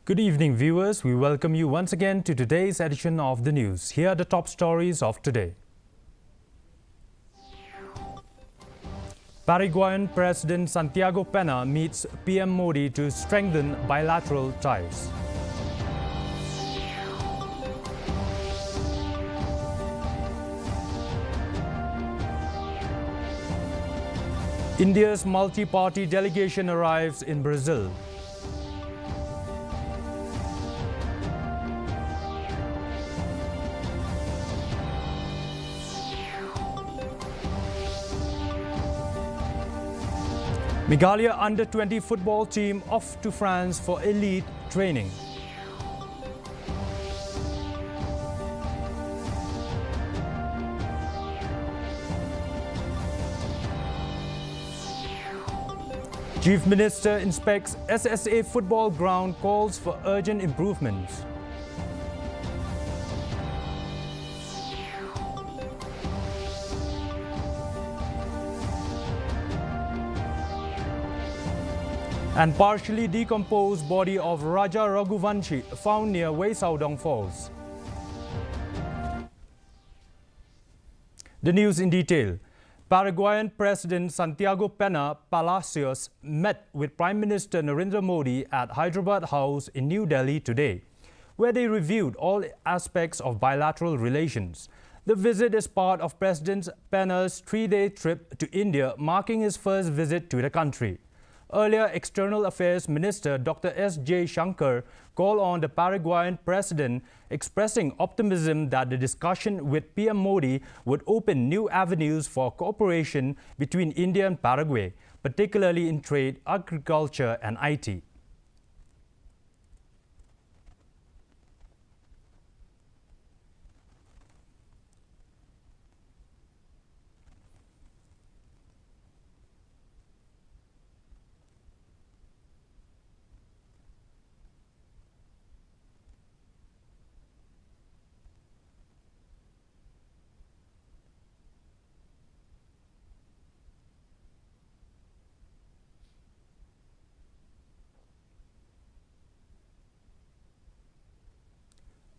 Good evening, viewers. We welcome you once again to today's edition of the news. Here are the top stories of today. Paraguayan President Santiago Peña meets PM Modi to strengthen bilateral ties. India's multi-party delegation arrives in Brazil. Meghalaya under-20 football team off to France for elite training. Chief Minister inspects SSA football ground, calls for urgent improvements. And partially decomposed body of Raja Raghuvanshi found near Wei Saodong Falls. The news in detail. Paraguayan President Santiago Peña Palacios met with Prime Minister Narendra Modi at Hyderabad House in New Delhi today, where they reviewed all aspects of bilateral relations. The visit is part of President Peña's 3-day trip to India, marking his first visit to the country. Earlier, External Affairs Minister Dr. S. J. Shankar called on the Paraguayan president, expressing optimism that the discussion with PM Modi would open new avenues for cooperation between India and Paraguay, particularly in trade, agriculture and IT.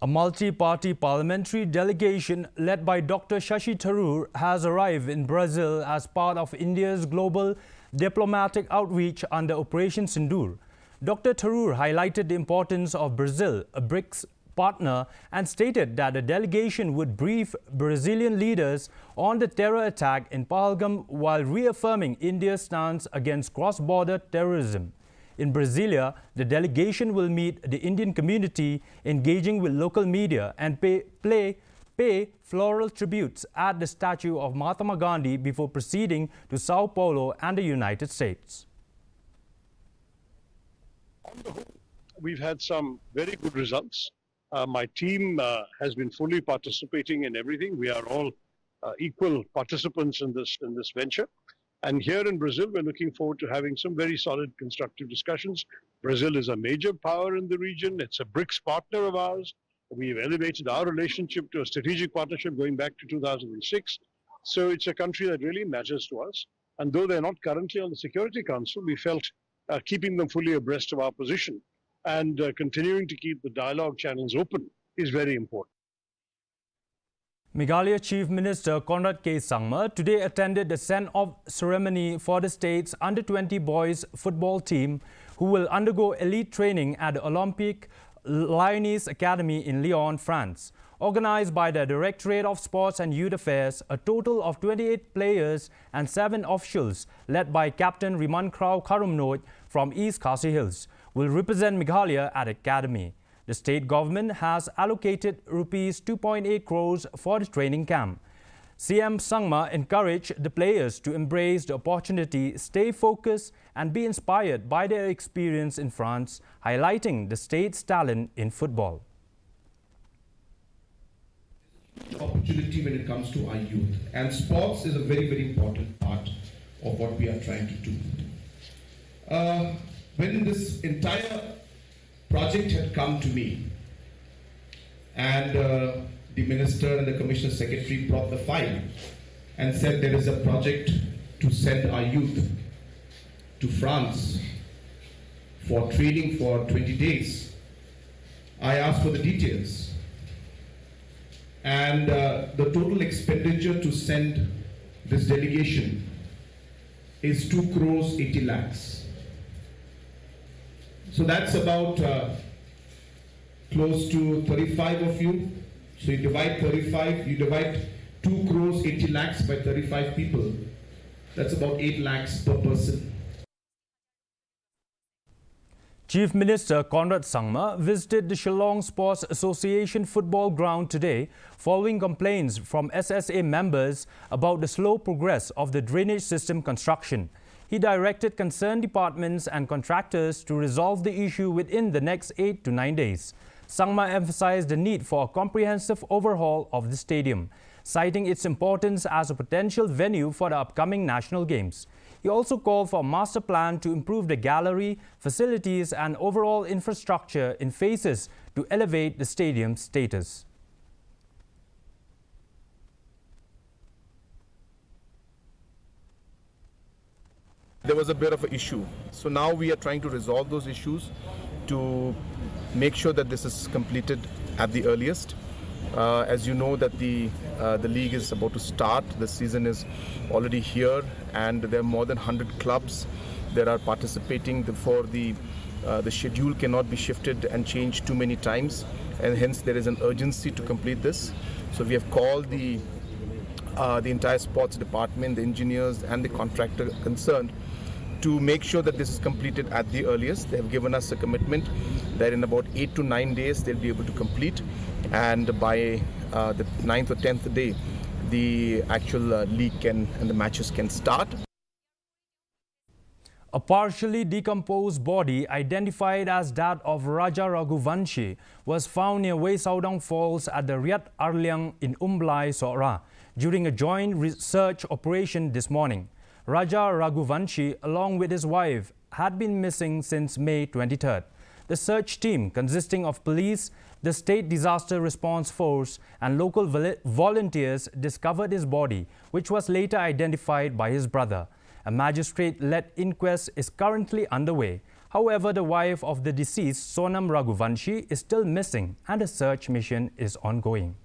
A multi-party parliamentary delegation led by Dr. Shashi Tharoor has arrived in Brazil as part of India's global diplomatic outreach under Operation Sindoor. Dr. Tharoor highlighted the importance of Brazil, a BRICS partner, and stated that the delegation would brief Brazilian leaders on the terror attack in Pahalgam while reaffirming India's stance against cross-border terrorism. In Brasilia, the delegation will meet the Indian community, engaging with local media and pay floral tributes at the statue of Mahatma Gandhi before proceeding to Sao Paulo and the United States. On the whole, we've had some very good results. My team has been fully participating in everything. We are all equal participants in this venture. And here in Brazil, we're looking forward to having some very solid, constructive discussions. Brazil is a major power in the region. It's a BRICS partner of ours. We've elevated our relationship to a strategic partnership going back to 2006. So it's a country that really matters to us. And though they're not currently on the Security Council, we felt keeping them fully abreast of our position and continuing to keep the dialogue channels open is very important. Meghalaya Chief Minister Conrad K. Sangma today attended the send-off ceremony for the state's under-20 boys football team, who will undergo elite training at the Olympique Lyonnais Academy in Lyon, France. Organized by the Directorate of Sports and Youth Affairs, a total of 28 players and 7 officials, led by Captain Rimankrao Karumnoj from East Khasi Hills, will represent Meghalaya at the academy. The state government has allocated Rs 2.8 crores for the training camp. CM Sangma encouraged the players to embrace the opportunity, stay focused and be inspired by their experience in France, highlighting the state's talent in football. Opportunity when it comes to our youth, and sports is a very, very important part of what we are trying to do. When this entire project had come to me, and the minister and the commissioner secretary brought the file and said there is a project to send our youth to France for training for 20 days. I asked for the details. And the total expenditure to send this delegation is 2 crores 80 lakhs. So that's about close to 35 of you. So you divide 35, you divide 2 crores 80 lakhs by 35 people. That's about 8 lakhs per person. Chief Minister Conrad Sangma visited the Shillong Sports Association football ground today following complaints from SSA members about the slow progress of the drainage system construction. He directed concerned departments and contractors to resolve the issue within the next 8 to 9 days. Sangma emphasized the need for a comprehensive overhaul of the stadium, citing its importance as a potential venue for the upcoming national games. He also called for a master plan to improve the gallery, facilities and overall infrastructure in phases to elevate the stadium's status. There was a bit of an issue. So now we are trying to resolve those issues to make sure that this is completed at the earliest. As you know that the league is about to start, the season is already here and there are more than 100 clubs that are participating. Therefore the schedule cannot be shifted and changed too many times, and hence there is an urgency to complete this. So we have called the entire sports department, the engineers and the contractor concerned to make sure that this is completed at the earliest. They have given us a commitment that in about 8 to 9 days they'll be able to complete, and by the 9th or 10th day the actual league and the matches can start. A partially decomposed body identified as that of Raja Raghuvanshi was found near Wei Saudang Falls at the Riat Arliang in Umblai, Sora during a joint search operation this morning. Raja Raghuvanshi, along with his wife, had been missing since May 23rd. The search team, consisting of police, the State Disaster Response Force and local volunteers, discovered his body, which was later identified by his brother. A magistrate-led inquest is currently underway. However, the wife of the deceased, Sonam Raghuvanshi, is still missing and a search mission is ongoing.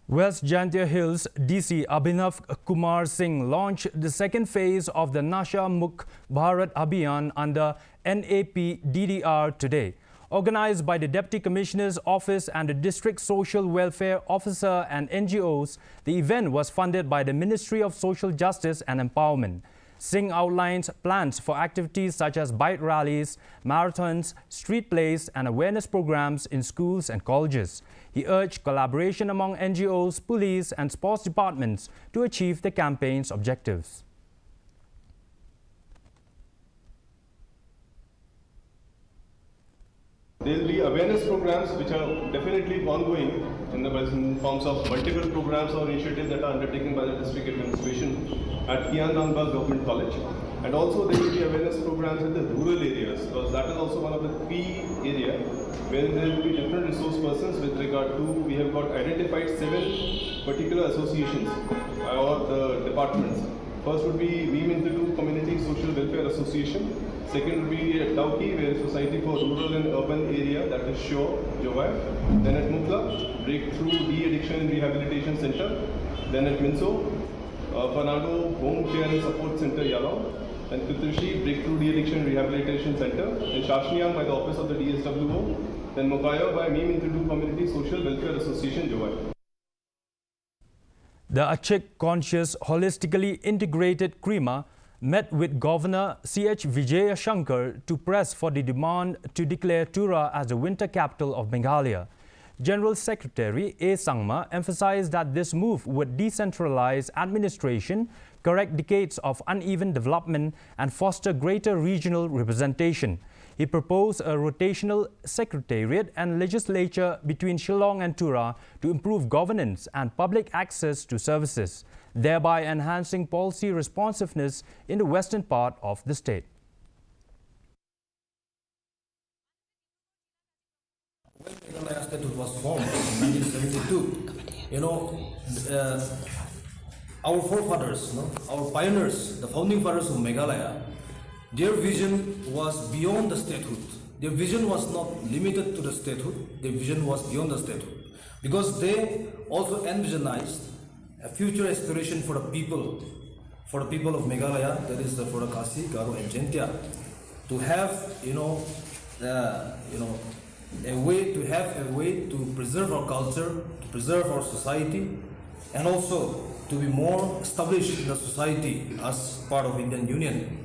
West Jaintia Hills DC Abhinav Kumar Singh launched the second phase of the Nasha Mukh Bharat Abhiyan under NAPDDR today. Organized by the Deputy Commissioner's Office and the District Social Welfare Officer and NGOs, the event was funded by the Ministry of Social Justice and Empowerment. Singh outlines plans for activities such as bike rallies, marathons, street plays and awareness programs in schools and colleges. He urged collaboration among NGOs, police and sports departments to achieve the campaign's objectives. There will be awareness programs which are definitely ongoing in forms of multiple programs or initiatives that are undertaken by the district administration at Kiandanba Government College. And also there will be awareness programs in the rural areas, because that is also one of the key areas where there will be different resource persons with regard to, we have got identified 7 particular associations or the departments. First would be Memintidu Community Social Welfare Association. Second would be at Dauki, where Society for Rural and Urban Area, that is SHORE, Jowai. Then at Mukla, Breakthrough De-Addiction and Rehabilitation Center. Then at Minso, Fernando Home Care and Support Center, Yalong. And Kutrishi, Breakthrough De-Addiction and Rehabilitation Center. Then Shashniyam by the Office of the DSWO. Then Mokaya by Memintidu Community Social Welfare Association, Jowai. The Achik-conscious, holistically integrated CREMA met with Governor C.H. Vijayashankar to press for the demand to declare Tura as the winter capital of Meghalaya. General Secretary A. Sangma emphasized that this move would decentralize administration, correct decades of uneven development and foster greater regional representation. He proposed a rotational secretariat and legislature between Shillong and Tura to improve governance and public access to services, thereby enhancing policy responsiveness in the western part of the state. When Meghalaya Statute was formed in 1972, our forefathers, our pioneers, the founding fathers of Meghalaya, their vision was beyond the statehood. Their vision was not limited to the statehood, their vision was beyond the statehood. Because they also envisionized a future aspiration for the people of Meghalaya, that is for the Khasi, Garo and Jentia, to have, a way to preserve our culture, to preserve our society, and also to be more established in the society as part of Indian Union.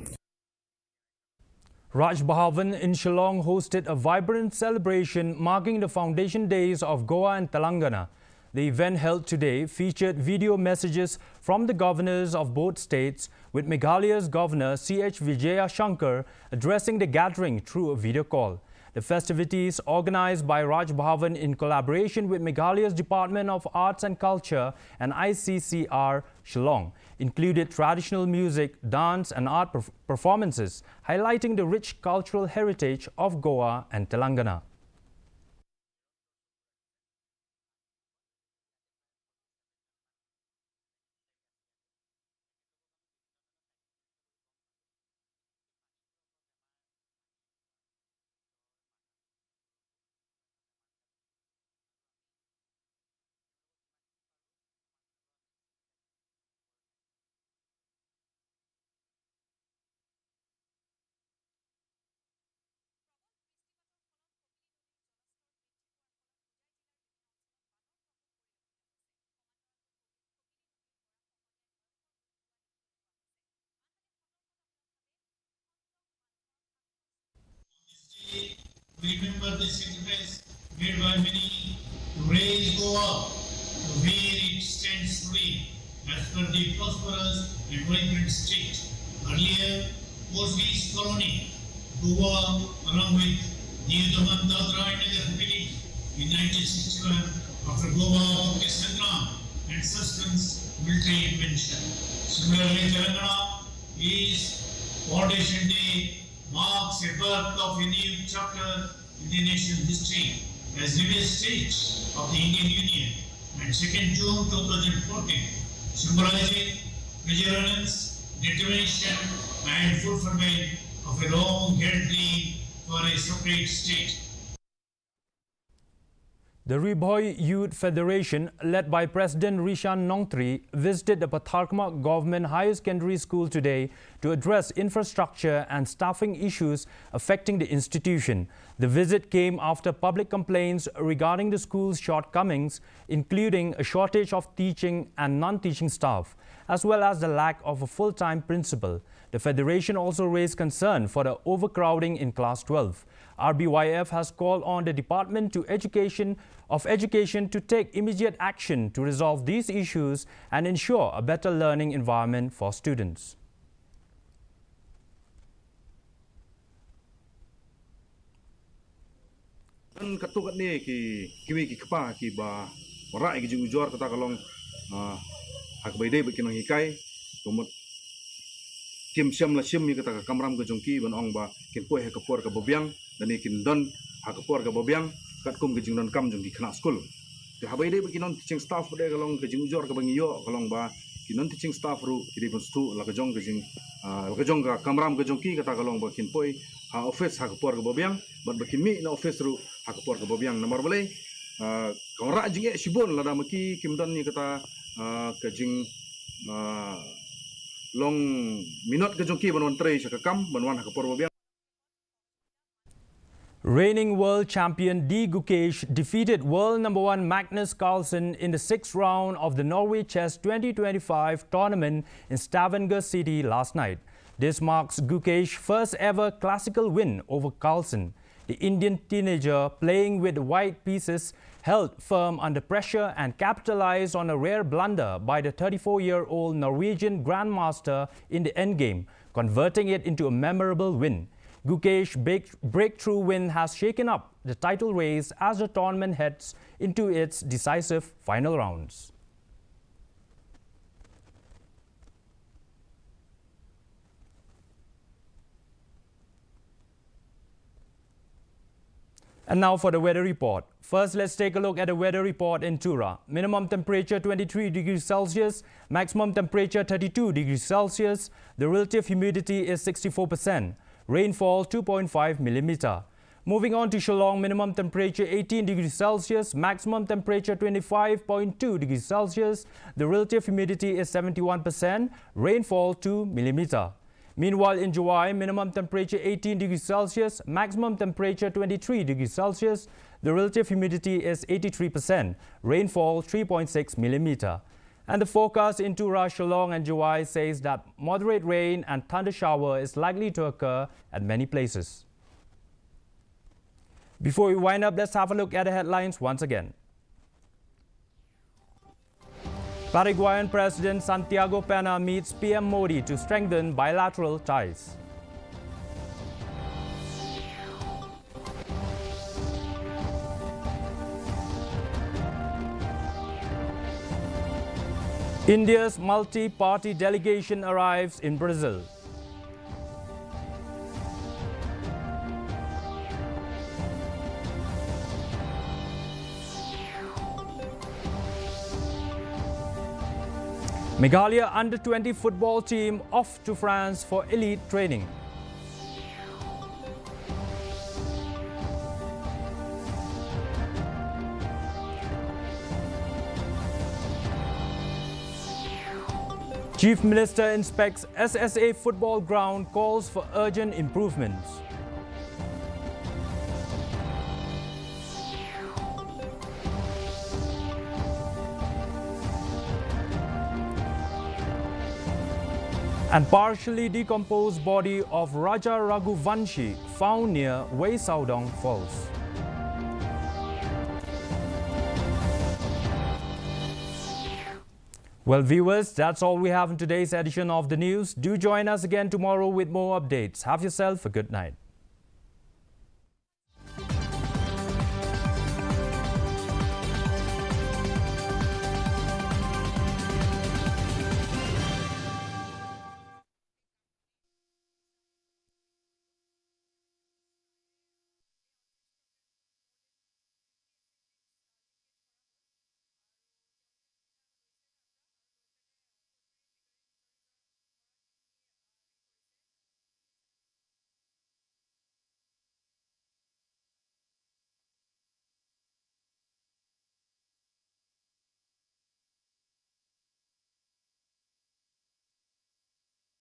Raj Bhavan in Shillong hosted a vibrant celebration marking the foundation days of Goa and Telangana. The event held today featured video messages from the governors of both states, with Meghalaya's governor C.H. Vijaya Shankar addressing the gathering through a video call. The festivities, organized by Raj Bhavan in collaboration with Meghalaya's Department of Arts and Culture and ICCR Shillong, included traditional music, dance and art performances, highlighting the rich cultural heritage of Goa and Telangana. We remember the sacrifice made by many to raise Goa to where it stands today as per the prosperous and vibrant state. Earlier, Portuguese colony, Goa, along with the Andaman, Dadra and Nagar Haveli in 1961 after Goa took a Sangram and subsequent military intervention. Similarly, Telangana is Foundation Day marks a birth of a new chapter in the nation's history as union state of the Indian Union, and 2nd June 2014, symbolizing perseverance, determination and fulfillment of a long-held dream for a separate state. The Riboy Youth Federation, led by President Rishan Nongtri, visited the Patharkma Government Higher Secondary School today to address infrastructure and staffing issues affecting the institution. The visit came after public complaints regarding the school's shortcomings, including a shortage of teaching and non-teaching staff, as well as the lack of a full-time principal. The Federation also raised concern for the overcrowding in Class 12. RBYF has called on the Department of Education to take immediate action to resolve these issues and ensure a better learning environment for students. Katukat ni kimi ki kapa ki ba ora ki jung jor kata kalong hak baide bikin hikai kumut kim siam la sim mi kata kamram ke jongki ban ong ba kin poe ka por ka bobyang dan ni kin don hak por ka bobyang kat kum ke jung don kam jong ki khana school ke ha baide bikin on teaching staff bade kalong ke jung jor ka bangiyo kalong ba kinon teaching staff ru ki dibun stu la ka jong ke jing la ka jong ka kamram ke jongki kata kalong ba kin poe ha office hak por ka bobyang bat bakin mi na office ru hak por ka bobyang nomor balai kong ra jing e sibon la da maki kim don ni kata ke jing long minot ke jongki banwan tre sa kakam banwan hak por bobyang. Reigning world champion D. Gukesh defeated world number 1 Magnus Carlsen in the 6th round of the Norway Chess 2025 tournament in Stavanger City last night. This marks Gukesh's first ever classical win over Carlsen. The Indian teenager, playing with white pieces, held firm under pressure and capitalized on a rare blunder by the 34-year-old Norwegian grandmaster in the endgame, converting it into a memorable win. Gukesh's breakthrough win has shaken up the title race as the tournament heads into its decisive final rounds. And now for the weather report. First, let's take a look at the weather report in Tura. Minimum temperature 23 degrees Celsius, maximum temperature 32 degrees Celsius. The relative humidity is 64%. Rainfall 2.5 millimeter. Moving on to Shillong, minimum temperature 18 degrees Celsius, maximum temperature 25.2 degrees Celsius. The relative humidity is 71%. Rainfall 2 millimeter. Meanwhile, in July, minimum temperature 18 degrees Celsius, maximum temperature 23 degrees Celsius. The relative humidity is 83%. Rainfall 3.6 millimeter. And the forecast in Tura, Shillong and July says that moderate rain and thunder shower is likely to occur at many places. Before we wind up, let's have a look at the headlines once again. Paraguayan President Santiago Pena meets PM Modi to strengthen bilateral ties. India's multi-party delegation arrives in Brazil. Meghalaya under-20 football team off to France for elite training. Chief Minister inspects SSA football ground, calls for urgent improvements. And partially decomposed body of Raja Raghuvanshi found near Wei Saudong Falls. Well, viewers, that's all we have in today's edition of the news. Do join us again tomorrow with more updates. Have yourself a good night.